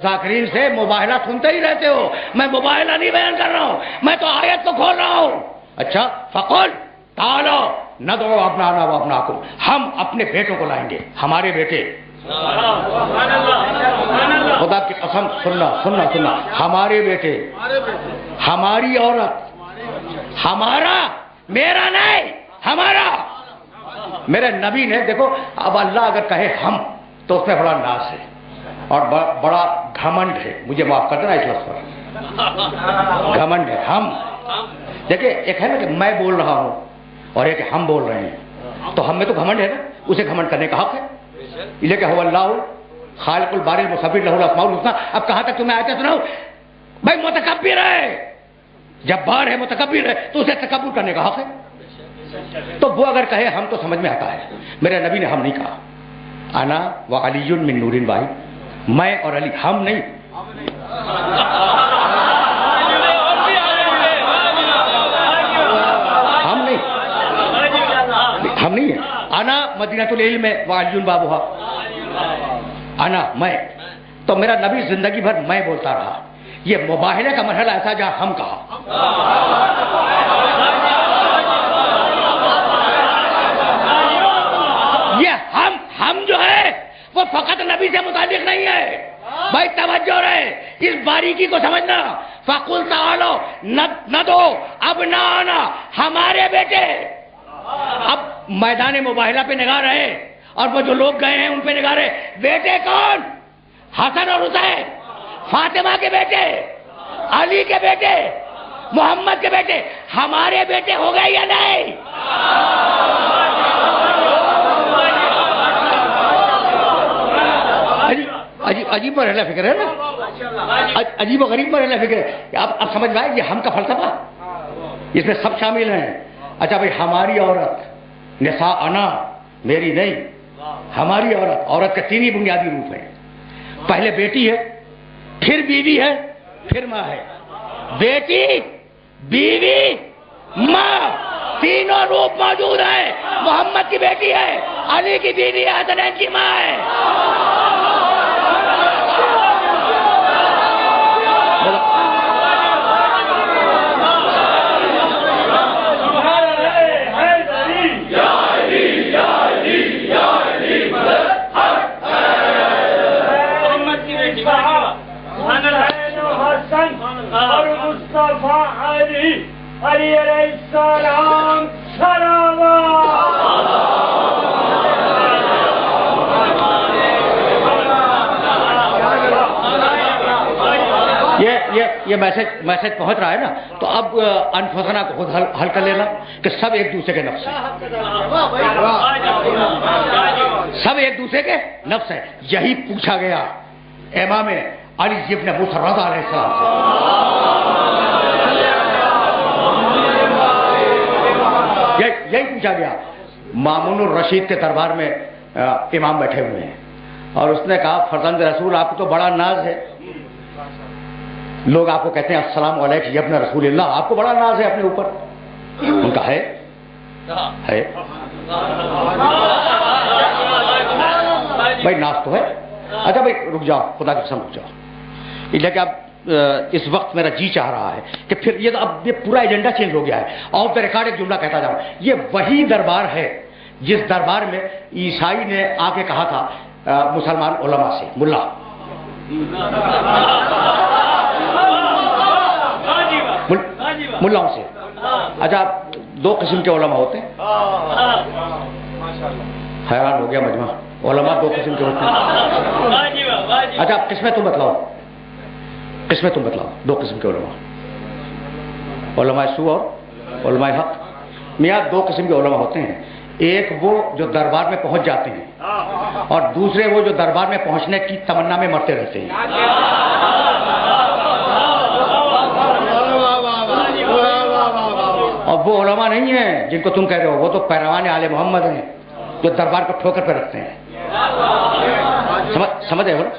ذاکرین سے مباہلہ سنتے ہی رہتے ہو. میں مباہلہ نہیں بیان کر رہا ہوں, میں تو آیت کو کھول رہا ہوں. اچھا فقل تعالوا ندعو ابناءنا وابناءکم, ہم اپنے بیٹوں کو لائیں گے, ہمارے بیٹے. خدا کی قسم سننا سننا سننا, ہمارے بیٹے, ہماری عورت, ہمارا, میرا نہیں, ہمارا. میرے نبی نے دیکھو, اب اللہ اگر کہے ہم تو اس میں بڑا ناز ہے اور بڑا گھمنڈ ہے. مجھے معاف کر دینا اس لفظ پر, گھمنڈ ہے. ہم دیکھیں, ایک ہے نا کہ میں بول رہا ہوں اور ایک ہم بول رہے ہیں, تو ہم میں تو گھمنڈ ہے نا, اسے گھمنڈ کرنے کا حق ہے. یہ کہ هو اللہ خالق الباری المصور له الاسماء الحسنى. اب کہاں تک تمہیں آیتیں سناؤں؟ بھائی متکبر ہے, جبار ہے, متکبر ہے, تو اسے تکبر کرنے کا حق ہے. تو وہ اگر کہے ہم تو سمجھ میں آتا ہے. میرے نبی نے ہم نہیں کہا. انا وعلی من نور واحد, میں اور علی, ہم نہیں. ہم نہیں ہیں. انا مدینۃ العلم وعلی بابھا, انا میں. تو میرا نبی زندگی بھر میں بولتا رہا. یہ مباہلے کا مرحلہ ایسا جہاں ہم کہا. یہ ہم جو ہے وہ فقط نبی سے متعلق نہیں ہے. بھائی توجہ رہے, اس باریکی کو سمجھنا. فقل تعالوا ندعو ابناءنا, ہمارے بیٹے. اب میدان مباہلہ پہ نگاہ رہے اور وہ جو لوگ گئے ہیں ان پہ نگاہ رہے. بیٹے کون؟ حسن اور حسین, فاطمہ کے بیٹے, علی کے بیٹے, محمد کے بیٹے. ہمارے بیٹے ہو گئے یا نہیں؟ عجیب مرحلہ فکر ہے نا, عجیب و غریب مرحلہ فکر ہے. اب سمجھ میں آئے یہ ہم کا فلسفہ, اس میں سب شامل ہیں. اچھا بھائی, ہماری عورت, نساءنا, میری نہیں, ہماری عورت. عورت کے تین ہی بنیادی روپ ہیں. پہلے بیٹی ہے, پھر بیوی ہے, پھر ماں ہے. بیٹی, بیوی, ماں, تینوں روپ موجود ہیں. محمد کی بیٹی ہے, علی کی بیوی ہے, حسنین کی ماں ہے. علی علیہ السلام یہ میسج پہنچ رہا ہے نا, تو اب انفسنا کو خود حل کر لینا کہ سب ایک دوسرے کے نفس ہیں. سب ایک دوسرے کے نفس ہیں. یہی پوچھا گیا امام علی ابن موسیٰ رضا علیہ السلام سے. یہی پوچھا گیا. مامون الرشید کے دربار میں امام بیٹھے ہوئے ہیں اور اس نے کہا فرزند رسول, آپ کو تو بڑا ناز ہے, لوگ آپ کو کہتے ہیں السلام علیکم یا ابن رسول اللہ, آپ کو بڑا ناز ہے اپنے اوپر. ان کا ہے بھائی, ناز تو ہے. اچھا بھائی رک جاؤ, خدا کی قسم رک جاؤ. لیکن اب اس وقت میرا جی چاہ رہا ہے کہ پھر یہ تو اب یہ پورا ایجنڈا چینج ہو گیا ہے. اور پہ ریکارڈ ایک جملہ کہتا جاؤں, یہ وہی دربار ہے جس دربار میں عیسائی نے آ کے کہا تھا مسلمان علماء سے, ملاؤں سے. اچھا, دو قسم کے علماء ہوتے ہیں. حیران ہو گیا مجمع, علماء دو قسم کے ہوتے ہیں. اچھا قسمیں تم بتلاؤ, قسمیں تم بتلاؤ. دو قسم کے علماء, علماء سو اور علماء حق. میاں دو قسم کے علماء ہوتے ہیں. ایک وہ جو دربار میں پہنچ جاتے ہیں, اور دوسرے وہ جو دربار میں پہنچنے کی تمنا میں مرتے رہتے ہیں. اور وہ علماء نہیں ہیں جن کو تم کہہ رہے ہو, وہ تو پیروان آل محمد ہیں جو دربار کو ٹھوکر پہ رکھتے ہیں. سمجھ ہو نا؟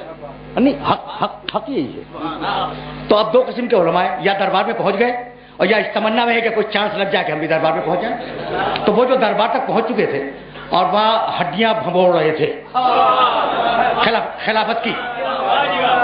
نہیں, حق یہی ہے. تو اب دو قسم کے علماء ہیں, یا دربار میں پہنچ گئے اور یا اس تمنا میں ہے کہ کوئی چانس لگ جائے کہ ہم بھی دربار میں پہنچ جائیں. تو وہ جو دربار تک پہنچ چکے تھے اور وہاں ہڈیاں بھنبوڑ رہے تھے خلافت کی,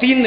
3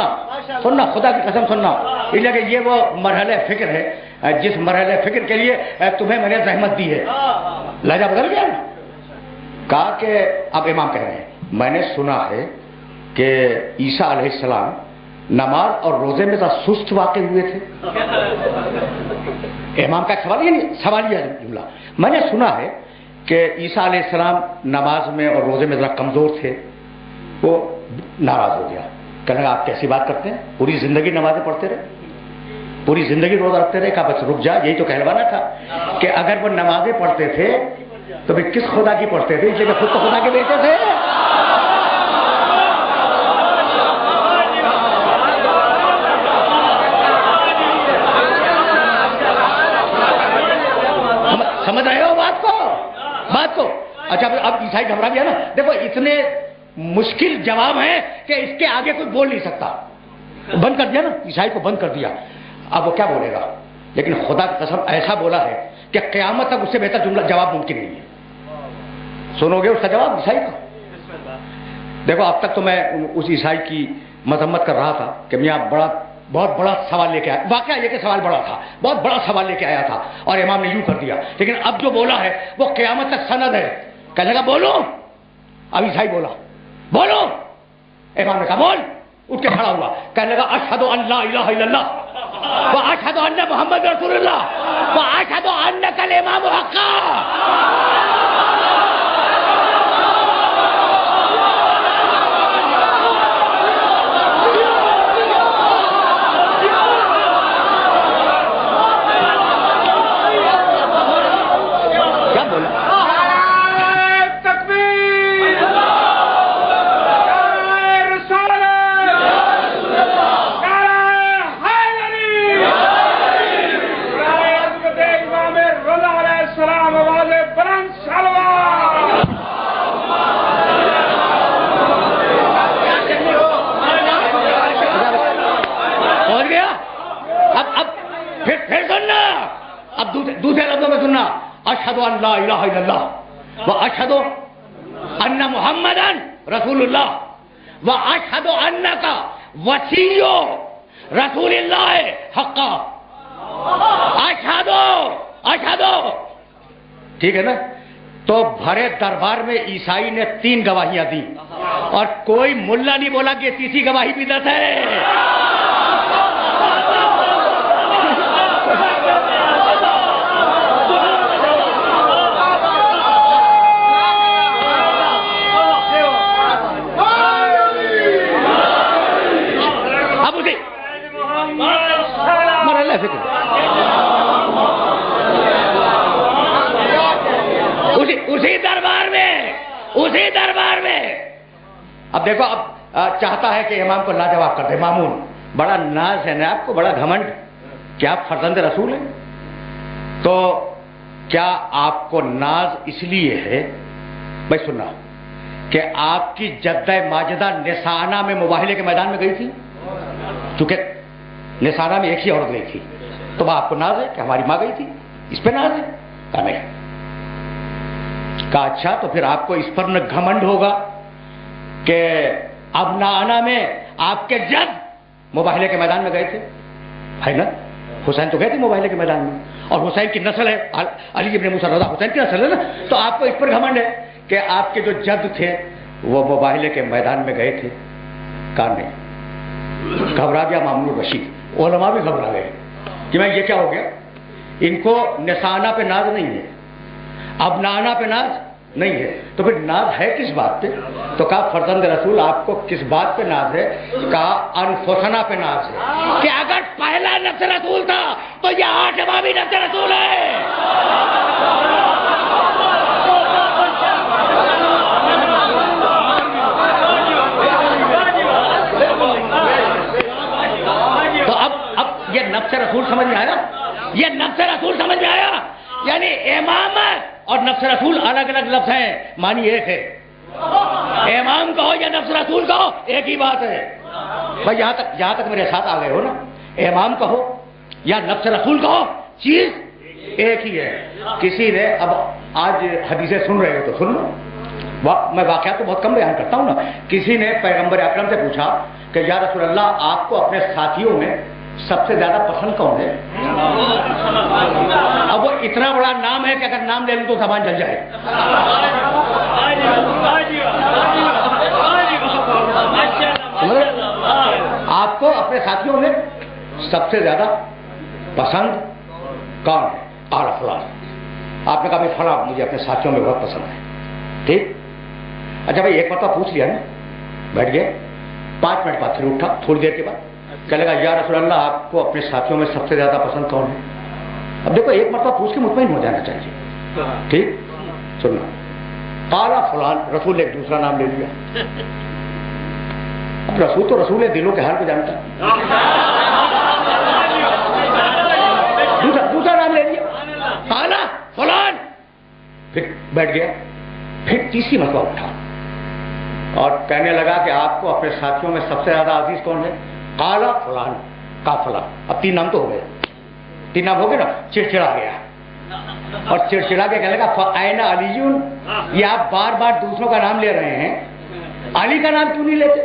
سننا سننا خدا کی قسم سننا، اس لیے کہ یہ وہ مرحلہ فکر ہے جس مرحلہ فکر کے لیے تمہیں میں نے زحمت دی ہے. لہجہ بدل گیا نا. کہا کہ اب امام کہہ رہے ہیں میں نے سنا ہے کہ عیسیٰ علیہ السلام نماز اور روزے میں ذرا سست واقع ہوئے تھے. امام کا سوال یہ نہیں، سوال یہ جملہ، میں نے سنا ہے کہ عیسیٰ علیہ السلام نماز میں اور روزے میں ذرا کمزور تھے. وہ ناراض ہو گیا، کہنے لگا آپ کیسی بات کرتے ہیں، پوری زندگی نمازیں پڑھتے رہے، پوری زندگی روزہ رکھتے رہے. کہا بس رک جا، یہی تو کہلوانا تھا کہ اگر وہ نمازیں پڑھتے تھے تو پھر کس خدا کی پڑھتے تھے، اس لیے کہ خود تو خدا کے بیٹے تھے. سمجھ رہے ہو بات کو؟ اچھا اب عیسائی گھبرا گیا نا. دیکھو اتنے مشکل جواب ہیں کہ اس کے آگے کوئی بول نہیں سکتا. بند کر دیا نا، عیسائی کو بند کر دیا. اب وہ کیا بولے گا؟ لیکن خدا کی قسم ایسا بولا ہے کہ قیامت تک اس سے بہتر جملہ جواب ممکن نہیں ہے. سنو گے اس کا جواب عیسائی کا؟ دیکھو اب تک تو میں اس عیسائی کی مذمت کر رہا تھا کہ میاں بہت بڑا سوال لے کے آیا. واقعہ یہ کہ سوال بڑا تھا، بہت بڑا سوال لے کے آیا تھا اور امام نے یوں کر دیا. لیکن اب جو بولا ہے وہ قیامت تک سند ہے. کہنے لگا بولو. اب عیسائی بولا بولو. امام نے کہا بول. اٹھ کے کھڑا ہوا، کہنے لگا اشہد ان لا الہ الا اللہ واشہد ان محمد رسول اللہ واشہد انک الامام حقا. دوسرے لفظوں میں سننا، اشہد ان لا الہ الا اللہ واشہد ان محمدا رسول اللہ واشہد انک وصی رسول اللہ حقا. اشہد. ٹھیک ہے نا؟ تو بھرے دربار میں عیسائی نے 3 گواہیاں دی اور کوئی ملا نہیں بولا کہ تیسری گواہی بدعت ہے. اسی دربار میں اب دیکھو، اب چاہتا ہے کہ امام کو لاجواب کر دے. مامون بڑا ناز ہے نا آپ کو، بڑا گھمنڈ کہ آپ فرزند رسول ہیں. تو کیا آپ کو ناز اس لیے ہے بھائی سننا کہ آپ کی جدہ ماجدہ نسانہ میں مباہلے کے میدان میں گئی تھی؟ چونکہ نسانہ میں ایک ہی عورت گئی تھی تو آپ کو ناز ہے کہ ہماری ماں گئی تھی، اس پہ ناز ہے؟ کہا نہیں. کہا اچھا تو پھر آپ کو اس پر نہ گھمنڈ ہوگا کہ ابنانا میں آپ کے جد مباہلے کے میدان میں گئے تھے؟ ہے نا؟ حسین تو گئے تھے مباہلے کے میدان میں، اور حسین کی نسل ہے، علی ابن موسیٰ رضا حسین کی نسل ہے نا. تو آپ کو اس پر گھمنڈ ہے کہ آپ کے جو جد تھے وہ مباہلے کے میدان میں گئے تھے؟ کہا نہیں. گھبرا گیا مامون الرشید، علماء بھی گھبرا گئے کہ میں یہ کیا ہو گیا. ان کو نسانہ پہ ناز نہیں ہے، ابنانا پہ ناز نہیں ہے، تو پھر ناز ہے کس بات پہ؟ تو کہا فرزند رسول آپ کو کس بات پہ ناز ہے؟ کہا انفسنا پہ ناز ہے کہ اگر پہلا نفس رسول تھا تو یہ 8واں بھی نفس رسول ہے. تو اب یہ نفس رسول سمجھ میں آیا؟ یہ نفس رسول سمجھ میں آیا؟ یعنی امامت اور نفس رسول الگ الگ لفظ ہیں، معنی ایک ہے. امام کہو یا نفس رسول کہو ایک ہی بات ہے. بھائی یہاں تک میرے ساتھ آ گئے ہو نا؟ امام کہو یا نفس رسول کہو چیز ایک ہی ہے. کسی نے اب آج حدیثیں سن رہے ہو تو سن لو، میں واقعات تو بہت کم بیان کرتا ہوں نا. کسی نے پیغمبر اکرم سے پوچھا کہ یا رسول اللہ آپ کو اپنے ساتھیوں میں سب سے زیادہ پسند کون ہے؟ اب وہ اتنا بڑا نام ہے کہ اگر نام لے لوں تو زبان جل جائے. آپ کو اپنے ساتھیوں میں سب سے زیادہ پسند کون ہے؟ قال فلان. آپ نے کہا بھائی فلاں مجھے اپنے ساتھیوں میں بہت پسند ہے. ٹھیک. اچھا بھائی ایک مرتبہ پوچھ لیا نا, بیٹھ گئے, 5 منٹ بعد پھر اٹھا تھوڑی دیر کے بعد کہنے لگا یا رسول اللہ آپ کو اپنے ساتھیوں میں سب سے زیادہ پسند کون ہے؟ اب دیکھو ایک مرتبہ پوچھ کے مطمئن ہو جانا چاہیے. ٹھیک. سننا, قال فلان, رسول نے ایک دوسرا نام لے لیا. اب رسول تو رسول ہے, دلوں کے حال کو جانتا ہے. دوسرا نام لے لیا, قال فلان. پھر بیٹھ گیا, پھر تیسری مرتبہ اٹھا اور کہنے لگا کہ آپ کو اپنے ساتھیوں میں سب سے زیادہ عزیز کون ہے؟ قال فلان. کا فلان. اب 3 نام تو ہو گئے, 3 نام ہو گئے نا. چڑچڑا گیا اور چڑچڑا کے کہنے لگا فأین علی, یہ آپ بار بار دوسروں کا نام لے رہے ہیں, علی کا نام کیوں نہیں لیتے؟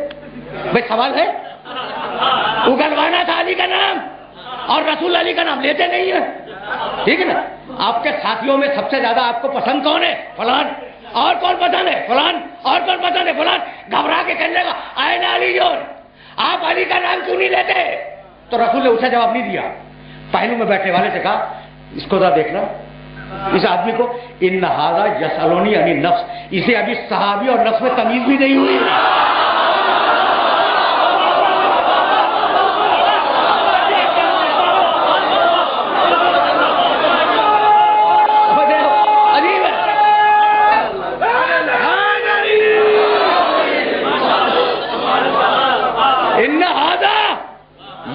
بھائی سوال ہے, اگلوانا تھا علی کا نام اور رسول علی کا نام لیتے نہیں ہیں. ٹھیک ہے نا. آپ کے ساتھیوں میں سب سے زیادہ آپ کو پسند کون ہے؟ فلان. اور کون پسند ہے؟ فلان. اور کون پسند ہے؟ فلان. گھبرا کے کہنے لگا آئین علی جون, آپ علی کا نام کیوں نہیں لیتے؟ تو رسول نے اسے جواب نہیں دیا. پہلو میں بیٹھنے والے سے کہا اس کو ذرا دیکھنا, اس آدمی کو, ان ھذا یسألونی عن النفس, اسے ابھی صحابی اور نفس میں تمیز بھی نہیں ہوئی.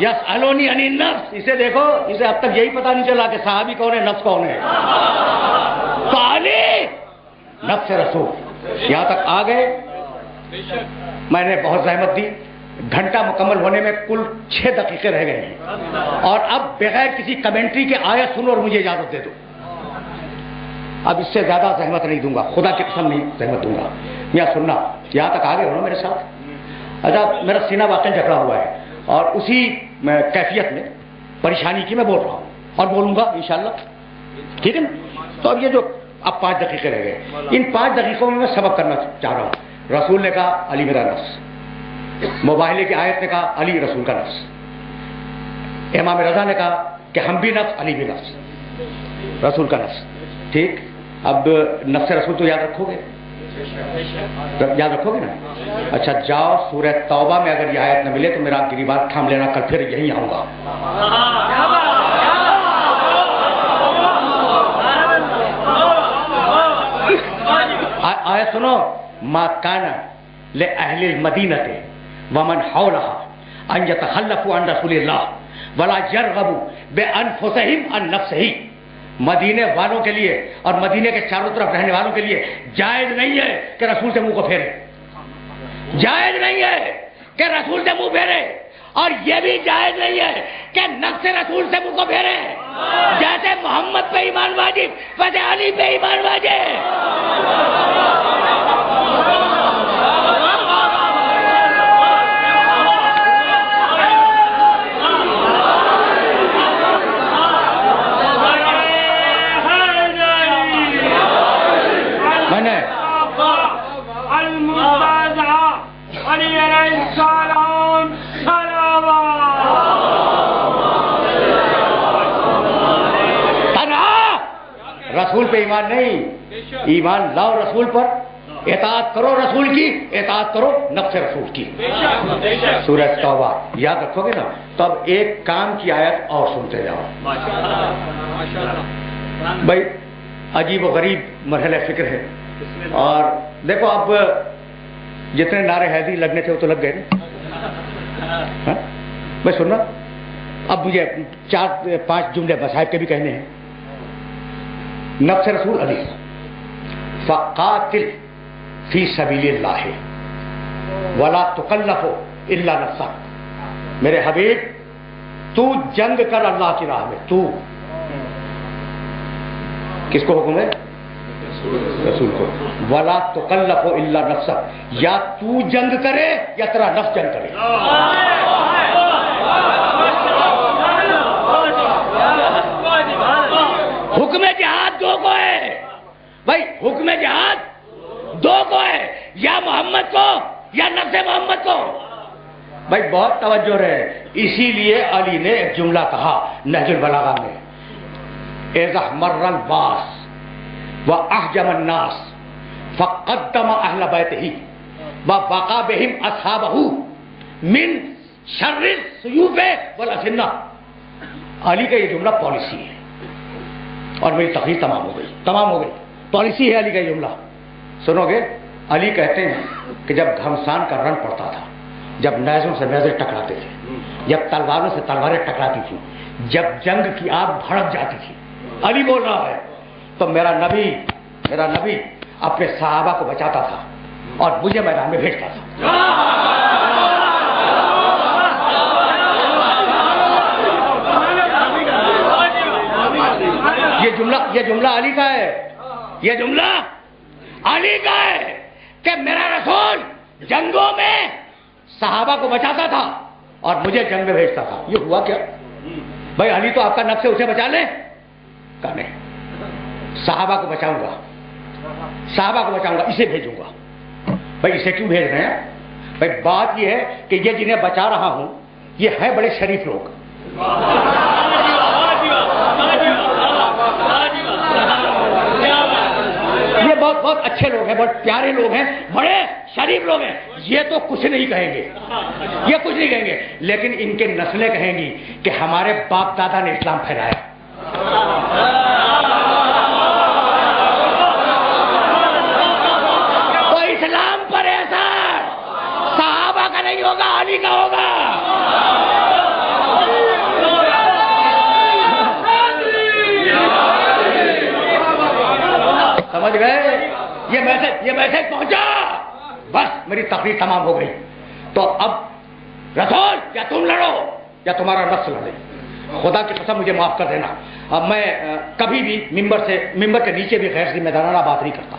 یسألونی عن النفس, اسے دیکھو, اسے اب تک یہی پتہ نہیں چلا کہ صحابی کون ہے, نفس کون ہے. تو علی نفس رسول یہاں تک آ گئے. میں نے بہت زحمت دی, گھنٹہ مکمل ہونے میں کل 6 دقیقے رہ گئے ہیں, اور اب بغیر کسی کمنٹری کے آیت سنو اور مجھے اجازت دے دو. اب اس سے زیادہ زحمت نہیں دوں گا, خدا کی قسم نہیں زحمت دوں گا. میاں سننا, یہاں تک آ گئے ہو نا میرے ساتھ. اچھا میرا سینہ واقعی جکڑا ہوا ہے اور اسی کیفیت میں پریشانی کی میں بول رہا ہوں اور بولوں گا انشاءاللہ. ٹھیک ہے نا. تو اب یہ جو اب 5 دقیقے رہ گئے, ان 5 دقیقوں میں سبق کرنا چاہ رہا ہوں. رسول نے کہا علی میرا نفس, مباہلے کی آیت نے کہا علی رسول کا نفس, امام رضا نے کہا کہ ہم بھی نفس, علی بھی نفس, رسول کا نفس. ٹھیک. اب نفس رسول تو یاد رکھو گے, یاد رکھو گے نا. اچھا جاؤ سورہ توبہ میں اگر یہ آیت نہ ملے تو میرا گریبان تھام لینا, کل پھر یہیں آؤں گا. آیت سنو, ما کان لأہل المدینۃ ومن حولها ان یتخلفوا عن رسول اللہ ولا یرغبوا بانفسہم عن نفسہ. مدینے والوں کے لیے اور مدینے کے چاروں طرف رہنے والوں کے لیے جائز نہیں ہے کہ رسول سے منہ کو پھیرے, جائز نہیں ہے کہ رسول سے منہ پھیرے, اور یہ بھی جائز نہیں ہے کہ نفس رسول سے منہ کو پھیرے. جیسے محمد پہ ایمان واجب ویسے علی پہ ایمان واجب. رسول پہ ایمان نہیں, ایمان لاؤ رسول پر, اطاعت کرو رسول کی, اطاعت کرو نفس رسول کی. سورہ توبہ یاد رکھو گے نا. تو اب ایک کام کی آیت اور سنتے جاؤ. بھائی عجیب و غریب مرحلہ فکر ہے, اور دیکھو اب جتنے نعرے حیدری لگنے تھے وہ تو لگ گئے نا. بھائی سننا, اب مجھے 4-5 جملے مصاحب کے بھی کہنے ہیں. نفس رسول علی, فقاتل فی سبیل اللہ ولا تکلف الا نفسک. میرے حبیب تو جنگ کر اللہ کی راہ میں. تو کس کو حکم ہے؟ رسول کو. ولا تکلف الا نفسک, یا تو جنگ کرے یا تیرا نفس جنگ کرے. حکم جہاد دو کو ہے بھائی, حکم جہاد دو کو ہے, یا محمد کو یا نفس محمد کو. بھائی بہت توجہ رہے. اسی لیے علی نے ایک جملہ کہا نہج البلاغہ میں, اذا مر الباس واحجم الناس فقدم اہل بیتہ وبقى بهم اصحابہ من شر السیوف والاسنہ. علی کا یہ جملہ پالیسی ہے, اور میری تقریر تمام ہو گئی. پالیسی ہے علی کا یہ جملہ. سنو گے, علی کہتے ہیں کہ جب گھمسان کا رن پڑتا تھا, جب نیزوں سے نیزے ٹکراتے تھے, جب تلواروں سے تلواریں ٹکراتی تھیں, جب جنگ کی آگ بھڑک جاتی تھی, علی بول رہا ہے, تو میرا نبی اپنے صحابہ کو بچاتا تھا اور مجھے میدان میں بھیجتا تھا. یہ جملہ علی کا ہے, یہ جملہ علی کا ہے کہ میرا رسول جنگوں میں صحابہ کو بچاتا تھا اور مجھے جنگ میں بھیجتا تھا. یہ ہوا کیا بھائی؟ علی تو آپ کا نفس ہے, اسے بچا لیں. کہا نہیں, صحابہ کو بچاؤں گا, اسے بھیجوں گا. بھائی اسے کیوں بھیج رہے ہیں؟ بھائی بات یہ ہے کہ یہ جنہیں بچا رہا ہوں یہ ہیں بڑے شریف لوگ, یہ بہت اچھے لوگ ہیں, بہت پیارے لوگ ہیں, بڑے شریف لوگ ہیں. یہ تو کچھ نہیں کہیں گے, لیکن ان کے نسلیں کہیں گی کہ ہمارے باپ دادا نے اسلام پھیلایا. تو اسلام پر اثر صحابہ کا نہیں ہوگا, علی کا ہوگا. سمجھ گئے؟ یہ میسج پہنچا, بس میری تقریر تمام ہو گئی. تو اب رسول یا تم لڑو یا تمہارا نفس لڑے. خدا کی قسم مجھے معاف کر دینا, اب میں کبھی بھی ممبر کے نیچے بھی غیر ذمہ دارانہ بات نہیں کرتا,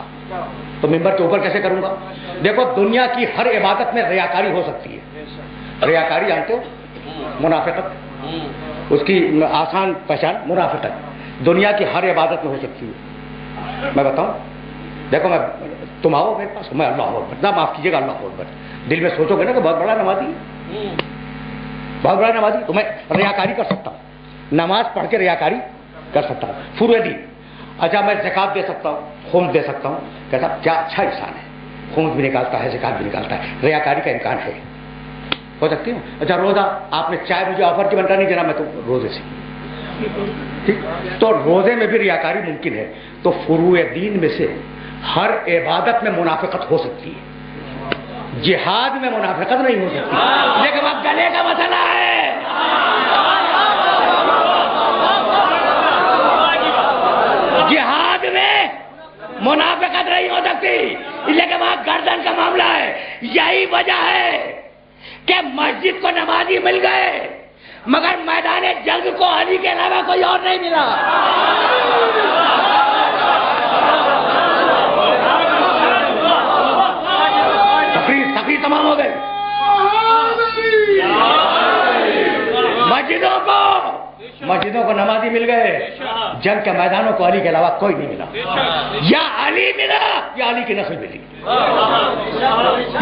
تو ممبر کے اوپر کیسے کروں گا؟ دیکھو, دنیا کی ہر عبادت میں ریاکاری ہو سکتی ہے. ریاکاری جانتے ہو, منافقت, اس کی آسان پہچان منافقت دنیا کی ہر عبادت میں ہو سکتی ہے. میں بتاؤں, دیکھو تم آؤ میرے پاس, میں اللہ اکبر, نہ معاف کیجیے گا, اللہ اکبر دل میں سوچو گے نا کہ بہت بڑا نمازی, تو میں ریاکاری کر سکتا ہوں, نماز پڑھ کے ریاکاری کر سکتا ہوں. فروع دین, اچھا میں زکات دے سکتا ہوں, خمس دے سکتا ہوں, کہتا کیا اچھا انسان ہے, خمس بھی نکالتا ہے, زکات بھی نکالتا ہے, ریاکاری کا امکان ہے, ہو سکتی ہوں. اچھا روزہ, آپ نے چائے مجھے آفر کی بنتا نہیں دینا, میں تو روزے سے, ٹھیک, تو روزے میں بھی ریاکاری ممکن ہے. تو فروع دین میں سے ہر عبادت میں منافقت ہو سکتی ہے, جہاد میں منافقت نہیں ہو سکتی. لیکن اب گلے کا مسئلہ ہے, جہاد میں منافقت نہیں ہو سکتی, لیکن وہاں گردن کا معاملہ ہے. یہی وجہ ہے کہ مسجد کو نمازی مل گئے مگر میدان جنگ کو علی کے علاوہ کوئی اور نہیں ملا. تقریر تمام ہو گئی. مسجدوں کو نمازی مل گئے, جنگ کے میدانوں کو علی کے علاوہ کوئی نہیں ملا. یا علی ملا یا علی کی نسل ملی.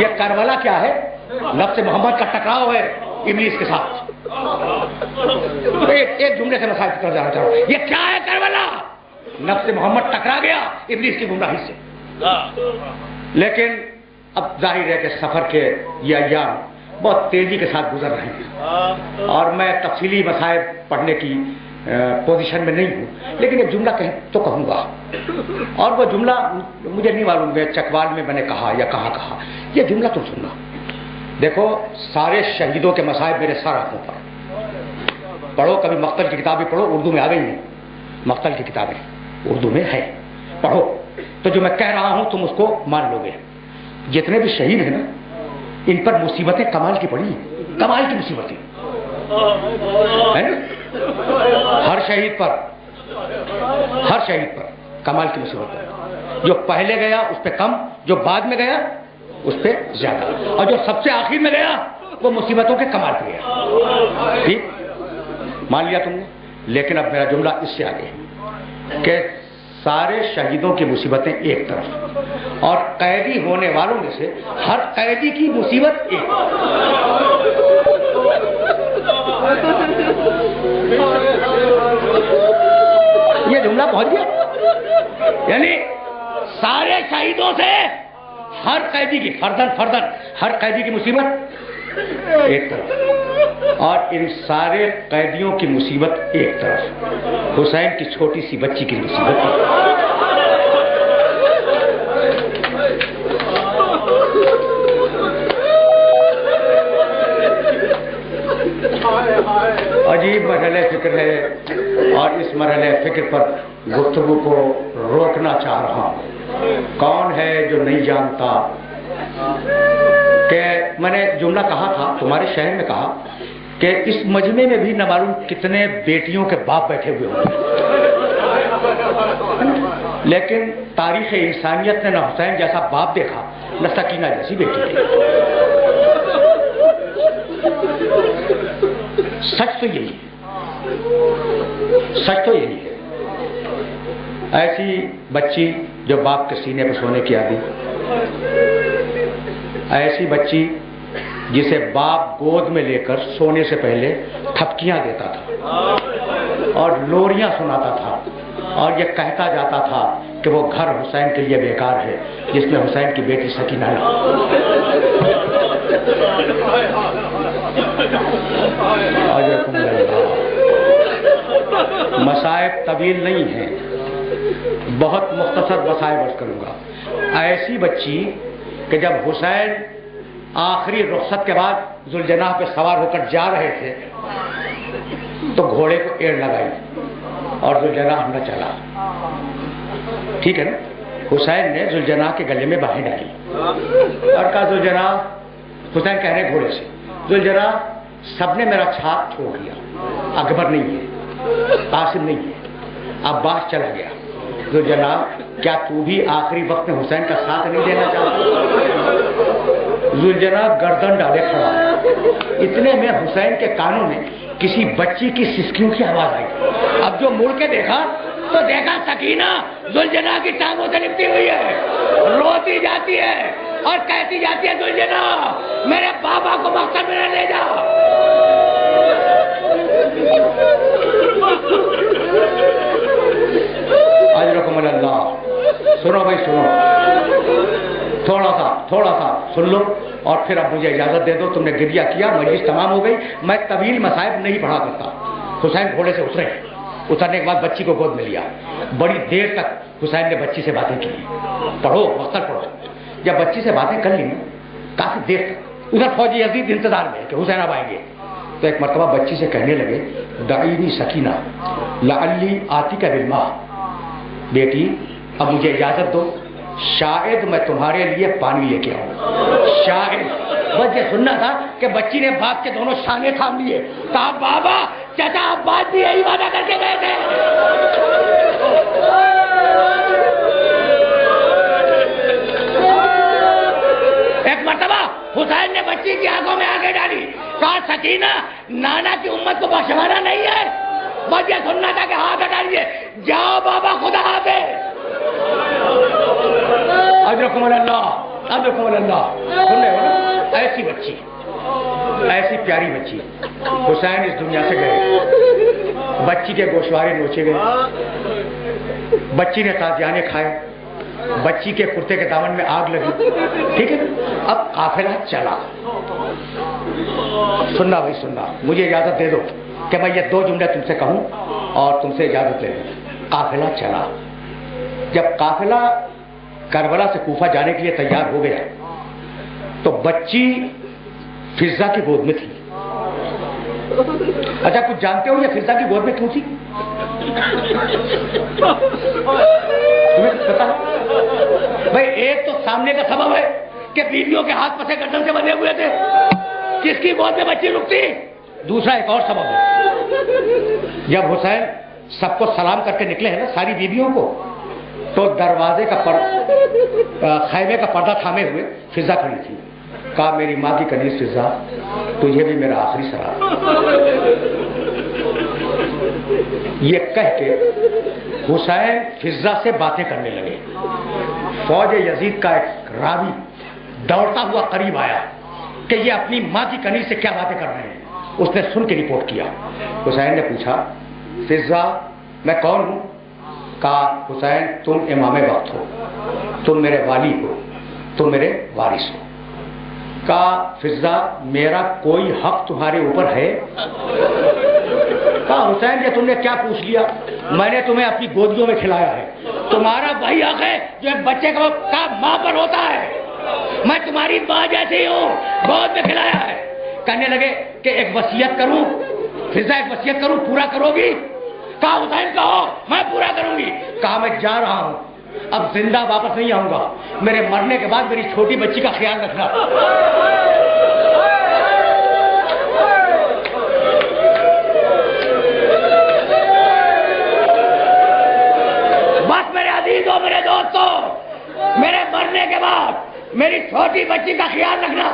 یہ کربلا کیا ہے؟ نفس محمد کا ٹکراؤ ہے ابلیس کے ساتھ. ایک جملے سے مسائل کی طرف جانا چاہوں, یہ کیا ہے کربلا؟ نفس محمد ٹکرا گیا ابلیس کی گمراہی سے. لیکن اب ظاہر ہے کہ سفر کے یہ ایام بہت تیزی کے ساتھ گزر رہے ہیں اور میں تفصیلی مسائل پڑھنے کی پوزیشن میں نہیں ہوں, لیکن ایک جملہ تو کہوں گا, اور وہ جملہ مجھے نہیں معلوم ہے چکوال میں میں نے کہا یا کہاں کہا. یہ جملہ تو سننا. دیکھو, سارے شہیدوں کے مصائب میرے سر آنکھوں پر. پڑھو, کبھی مقتل کی کتابیں پڑھو, اردو میں آ گئی ہیں مقتل کی کتابیں, اردو میں ہے, پڑھو. تو جو میں کہہ رہا ہوں تم اس کو مان لو گے. جتنے بھی شہید ہیں نا, ان پر مصیبتیں کمال کی پڑی ہیں, کمال کی مصیبتیں ہے نا, ہر شہید پر کمال کی مصیبت ہے. جو پہلے گیا اس پہ کم، جو بعد میں گیا اس پہ زیادہ، اور جو سب سے آخر میں گیا وہ مصیبتوں کے کمال پہ گیا. ٹھیک مان لیا تم نے. لیکن اب میرا جملہ اس سے آگے کہ سارے شہیدوں کی مصیبتیں ایک طرف، اور قیدی ہونے والوں میں سے ہر قیدی کی مصیبت ایک طرف. یہ جملہ پہنچ گیا. یعنی سارے شہیدوں سے ہر قیدی کی فردن ہر قیدی کی مصیبت ایک طرف، اور ان سارے قیدیوں کی مصیبت ایک طرف. حسین کی چھوٹی سی بچی کی مصیبت ایک طرف. عجیب مرحلہ فکر ہے، اور اس مرحلہ فکر پر گفتگو کو روکنا چاہ رہا ہوں. کون ہے جو نہیں جانتا کہ میں نے جملہ کہا تھا تمہارے شہر میں کہا کہ اس مجمع میں بھی نہ معلوم کتنے بیٹیوں کے باپ بیٹھے ہوئے ہوں گے، لیکن تاریخ انسانیت نے نہ حسین جیسا باپ دیکھا نہ سکینہ جیسی بیٹی دیکھی. سچ تو یہی ہے. ایسی بچی جو باپ کے سینے پر سونے کی عادی، ایسی بچی جسے باپ گود میں لے کر سونے سے پہلے تھپکیاں دیتا تھا اور لوریاں سناتا تھا اور یہ کہتا جاتا تھا کہ وہ گھر حسین کے لیے بیکار ہے جس میں حسین کی بیٹی سکینہ نہ. مصائب طویل نہیں ہیں، بہت مختصر مصائب عرض کروں گا. ایسی بچی کہ جب حسین آخری رخصت کے بعد ذوالجناح پہ سوار ہو کر جا رہے تھے تو گھوڑے کو ایڑ لگائی اور ذوالجناح نہ چلا. ٹھیک ہے نا. حسین نے ذوالجناح کے گلے میں باہیں ڈالی اور کہا ذوالجناح، حسین کہہ رہے گھوڑے سے، ذوالجناح سب نے میرا چھاپ چھوڑ دیا، اکبر نہیں ہے، قاسم نہیں ہے، عباس چلا گیا. ذوالجناح کیا تو بھی آخری وقت میں حسین کا ساتھ نہیں دینا چاہتا؟ ذوالجناح گردن ڈالے کھڑا ہے. اتنے میں حسین کے کانوں میں کسی بچی کی سسکیوں کی آواز آئی. اب جو مڑ کے دیکھا تو دیکھا سکینہ ذوالجناح کی ٹانگوں سے لپٹی ہوئی ہے، روتی جاتی ہے اور کہتی جاتی ہے ذوالجناح میرے بابا کو مقصد میں لے جا. اجرکم اللہ. سنو بھائی سنو، تھوڑا سا سن لو اور پھر اب مجھے اجازت دے دو. تم نے گریہ کیا، مجلس تمام ہو گئی. میں طویل مصائب نہیں پڑھا کرتا. حسین گھوڑے سے اترنے کے بعد بچی کو گود میں لیا. بڑی دیر تک حسین نے بچی سے باتیں کی. پڑھو مقصد پڑھو. جب بچی سے باتیں کر لی کافی دیر تک، ادھر فوجی یزید انتظار میں کہ حسین اب آئیں گے، تو ایک مرتبہ بچی سے کہنے لگے دعینی سکینہ لعلی آتیک بالماء، بیٹی اب مجھے اجازت دو، شاید میں تمہارے لیے پانی لے کے آؤں. شاید بس یہ سننا تھا کہ بچی نے باپ کے دونوں شانے تھام لیے. کہا بابا چچا عباس بھی یہی وعدہ کر کے گئے تھے. ایک مرتبہ حسین نے بچی کی آنکھوں میں آنکھیں ڈالی. کہا سکینہ نانا کی امت کو بخشوانا نہیں ہے، بس یہ سننا تھا کہ ہاتھ ہٹا لیجیے. جاؤ بابا خدا حافظ. اجرکم اللہ. سن رہے ہو نا؟ ایسی بچی، ایسی پیاری بچی. حسین اس دنیا سے گئے، بچی کے گوشوارے نوچے گئے، بچی نے تازیانے کھائے، بچی کے کرتے کے دامن میں آگ لگی. ٹھیک ہے. اب قافلہ چلا. سننا بھائی سننا، مجھے اجازت دے دو کہ میں یہ دو جملے تم سے کہوں اور تم سے اجازت لے لوں. قافلہ چلا. جب قافلہ کربلا سے کوفہ جانے کے لیے تیار ہو گیا تو بچی فضا کی گود میں تھی. اچھا کچھ جانتے ہو یہ فضا کی گود میں کیوں تھی؟ تمہیں کچھ پتا ہے بھائی؟ ایک تو سامنے کا سبب ہے کہ بیویوں کے ہاتھ پسے گردن سے بندھے ہوئے تھے، کس کی گود میں بچی رکتی. دوسرا ایک اور سبب ہے، جب حسین سب کو سلام کر کے نکلے ہیں نا ساری بیویوں کو، تو دروازے کا خیمے کا پردہ تھامے ہوئے فضا کھڑی تھی. کہا میری ماں کی کنیز فضا تجھے بھی میرا آخری سلام. یہ کہہ کے حسین فضا سے باتیں کرنے لگے. فوج یزید کا ایک راوی دوڑتا ہوا قریب آیا کہ یہ اپنی ماں کی کنیز سے کیا باتیں کر رہے ہیں. اس نے سن کے رپورٹ کیا. حسین نے پوچھا فضا میں کون ہوں؟ کہا حسین تم امام وقت ہو, تم میرے والی ہو, تم میرے وارث ہو. کہا فضا میرا کوئی حق تمہارے اوپر ہے؟ کہا حسین یہ تم نے کیا پوچھ لیا, میں نے تمہیں اپنی گودیوں میں کھلایا ہے, تمہارا وہی حق ہے جو ایک بچے کا ماں پر ہوتا ہے. میں تمہاری ماں جیسی ہوں, گود میں کھلایا ہے. کہنے لگے کہ ایک وصیت کروں. فضا ایک وصیت کروں, پورا کرو گی؟ کہا حسین کہو میں پورا کروں گی. کہا میں جا رہا ہوں, اب زندہ واپس نہیں آؤں گا, میرے مرنے کے بعد میری چھوٹی بچی کا خیال رکھنا. بس میرے عزیزوں, میرے دوستوں, میرے مرنے کے بعد میری چھوٹی بچی کا خیال رکھنا.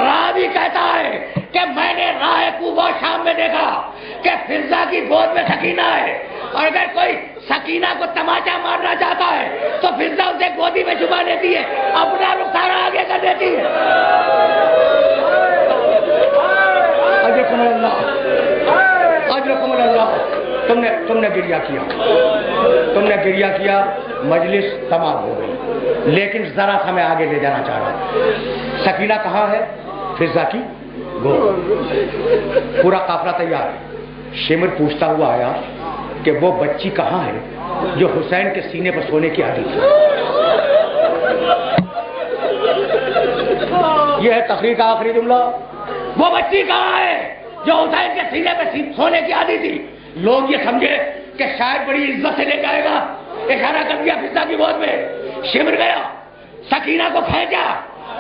راوی کہتا ہے کہ میں نے راہ کوبا شام میں دیکھا کہ فضا کی گود میں سکینہ ہے, اور اگر کوئی سکینہ کو تماچا مارنا چاہتا ہے تو فضا اسے گودی میں چھپا لیتی ہے, اپنا رخسارہ آگے کر دیتی ہے. اجرکم اللہ, اجرکم اللہ. تم نے گریہ کیا, تم نے گریہ کیا, مجلس تمام ہو گئی. لیکن ذرا سا میں آگے لے جانا چاہ رہا ہوں. سکینہ کہاں ہے؟ فضا کی گود. پورا قافلہ تیار ہے. شمر پوچھتا ہوا آیا کہ وہ بچی کہاں ہے جو حسین کے سینے پر سونے کی عادت تھی. یہ ہے تقریر کا آخری جملہ. وہ بچی کہاں ہے جو حسین کے سینے پہ سونے کی عادت تھی. لوگ یہ سمجھے کہ شاید بڑی عزت سے لے جائے گا, اشارہ کر دیا فضا کی گود میں. شمر گیا, سکینہ کو کھینچا,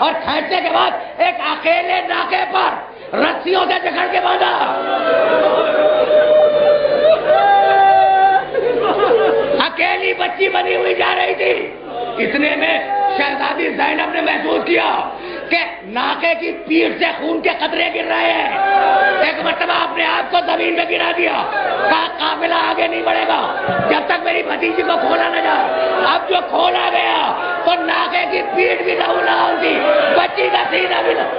اور کھینچنے کے بعد ایک اکیلے ناکے پر رسیوں سے جکڑ کے باندھا. اکیلی بچی بنی ہوئی جا رہی تھی. اتنے میں شہزادی زینب نے محسوس کیا کہ ناکے کی پیٹھ سے خون کے قطرے گر رہے ہیں. ایک مرتبہ اپنے آپ کو زمین میں گرا دیا. کہا قافلہ آگے نہیں بڑھے گا جب تک میری بھتیجی کو کھولا نہ جائے. اب جو کھولا گیا تو ناکے کی پیٹھ بھی لہو لہو تھی, بچی کا سینہ بھی لہو.